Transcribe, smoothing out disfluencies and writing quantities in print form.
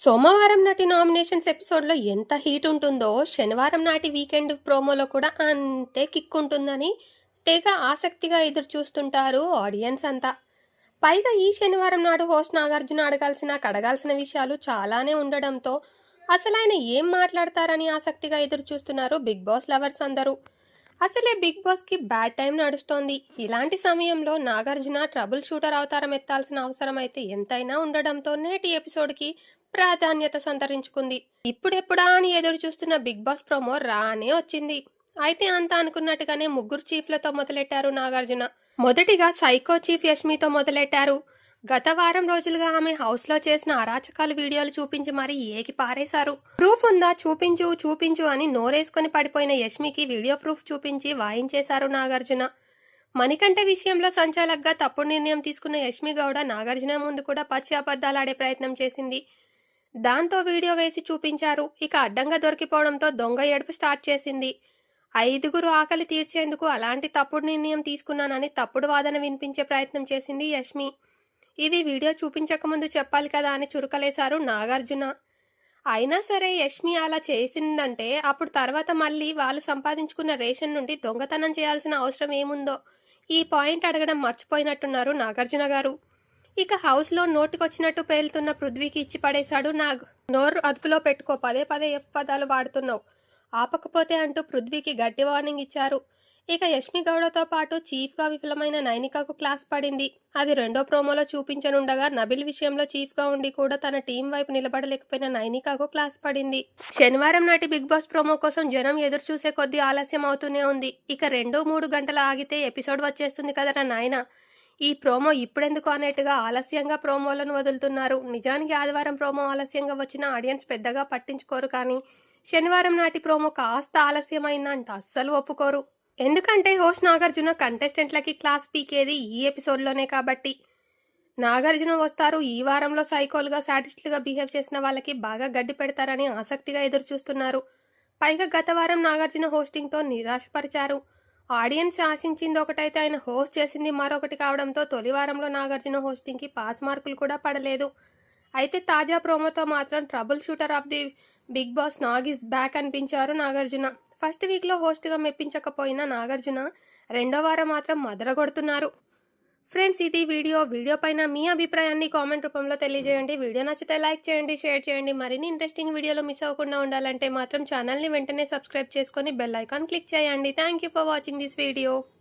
సోమవారం నాటి నామినేషన్స్ ఎపిసోడ్లో ఎంత హీట్ ఉంటుందో శనివారం నాటి వీకెండ్ ప్రోమోలో కూడా అంతే కిక్ ఉంటుందని తెగ ఆసక్తిగా ఎదురు చూస్తుంటారు ఆడియన్స్ అంతా. పైగా ఈ శనివారం నాడు హోస్ట్ నాగార్జున కడగాల్సిన విషయాలు చాలానే ఉండడంతో అసలు ఆయన ఏం మాట్లాడతారని ఆసక్తిగా ఎదురు చూస్తున్నారు బిగ్ బాస్ లవర్స్ అందరూ. అసలే బిగ్ బాస్కి బ్యాడ్ టైం నడుస్తోంది. ఇలాంటి సమయంలో నాగార్జున ట్రబుల్ షూటర్ అవతారం ఎత్తాల్సిన అవసరం అయితే ఎంతైనా ఉండడంతో నేటి ఎపిసోడ్కి ప్రాధాన్యత సంతరించుకుంది. ఇప్పుడెప్పుడా అని ఎదురు చూస్తున్న బిగ్ బాస్ ప్రోమో రానే వచ్చింది. అయితే అంతా అనుకున్నట్టుగానే ముగ్గురు చీఫ్లతో మొదలెట్టారు నాగార్జున. మొదటిగా సైకో చీఫ్ యష్మితో మొదలెట్టారు. గత వారం రోజులుగా ఆమె హౌస్లో చేసిన అరాచకాలు వీడియోలు చూపించి మరీ ఏకి పారేశారు. ప్రూఫ్ ఉందా, చూపించు చూపించు అని నోరేసుకొని పడిపోయిన యష్మికి వీడియో ప్రూఫ్ చూపించి వాయించేశారు నాగార్జున. మణికంఠ విషయంలో సంచాలక్గా తప్పుడు నిర్ణయం తీసుకున్న యష్మి గౌడ నాగార్జున ముందు కూడా పచ్చి అబద్ధాలాడే ప్రయత్నం చేసింది. దాంతో వీడియో వేసి చూపించారు. ఇక అడ్డంగా దొరికిపోవడంతో దొంగ ఏడుపు స్టార్ట్ చేసింది. 5గురు ఆకలి తీర్చేందుకు అలాంటి తప్పుడు నిర్ణయం తీసుకున్నానని తప్పుడు వాదన వినిపించే ప్రయత్నం చేసింది యష్మి. ఇది వీడియో చూపించకముందు చెప్పాలి కదా అని చురుకలేశారు నాగార్జున. అయినా సరే యష్మి అలా చేసిందంటే అప్పుడు తర్వాత మళ్ళీ వాళ్ళు సంపాదించుకున్న రేషన్ నుండి దొంగతనం చేయాల్సిన అవసరం ఏముందో ఈ పాయింట్ అడగడం మర్చిపోయినట్టున్నారు నాగార్జున గారు. ఇక హౌస్లో నోటికొచ్చినట్టు పేలుతున్న పృథ్వీకి ఇచ్చి పడేశాడు నాగ్. నోరు అదుపులో పెట్టుకో, పదే పదే ఎఫ్ పదాలు వాడుతున్నావు, ఆపకపోతే అంటూ పృథ్వీకి గట్టి వార్నింగ్ ఇచ్చారు. ఇక యష్మి గౌడతో పాటు చీఫ్గా విఫలమైన నైనికకు క్లాస్ పడింది. అది రెండో ప్రోమోలో చూపించనుండగా నబిల్ విషయంలో చీఫ్గా ఉండి కూడా తన టీం వైపు నిలబడలేకపోయిన నైనికకు క్లాస్ పడింది. శనివారం నాటి బిగ్ బాస్ ప్రోమో కోసం జనం ఎదురు చూసే కొద్దీ ఆలస్యం అవుతూనే ఉంది. ఇక 2-3 గంటలు ఆగితే ఎపిసోడ్ వచ్చేస్తుంది కదరా నాయన, ఈ ప్రోమో ఇప్పుడెందుకు అనేట్టుగా ఆలస్యంగా ప్రోమోలను వదులుతున్నారు. నిజానికి ఆదివారం ప్రోమో ఆలస్యంగా వచ్చిన ఆడియన్స్ పెద్దగా పట్టించుకోరు, కానీ శనివారం నాటి ప్రోమో కాస్త ఆలస్యమైందంట అస్సలు ఒప్పుకోరు. ఎందుకంటే హోస్ట్ నాగార్జున కంటెస్టెంట్లకి క్లాస్ పీకేది ఈ ఎపిసోడ్లోనే కాబట్టి. నాగార్జున వస్తారు, ఈ వారంలో సైకోలుగా సాటిస్ట్లుగా బిహేవ్ చేసిన వాళ్ళకి బాగా గడ్డి పెడతారని ఆసక్తిగా ఎదురు చూస్తున్నారు. పైగా గత వారం నాగార్జున హోస్టింగ్తో నిరాశపరిచారు. ఆడియన్స్ ఆశించింది ఒకటైతే ఆయన హోస్ట్ చేసింది మరొకటి కావడంతో తొలి వారంలో నాగార్జున హోస్టింగ్కి పాస్ మార్కులు కూడా పడలేదు. అయితే తాజా ప్రోమోతో మాత్రం troubleshooter of the Bigg Boss Nag is back అనిపించారు నాగార్జున. ఫస్ట్ వీక్లో హోస్ట్గా మెప్పించకపోయిన నాగార్జున రెండో వారం మాత్రం మదరగొడుతున్నారు. ఫ్రెండ్స్, ఇది వీడియో పైన మీ అభిప్రాయాన్ని కామెంట్ రూపంలో తెలియజేయండి. వీడియో నచ్చితే లైక్ చేయండి, షేర్ చేయండి. మరిన్ని ఇంట్రెస్టింగ్ వీడియోలు మిస్ అవ్వకుండా ఉండాలంటే మాత్రం ఛానల్ని వెంటనే సబ్స్క్రైబ్ చేసుకొని బెల్ ఐకాన్ క్లిక్ చేయండి. Thank you for watching this video.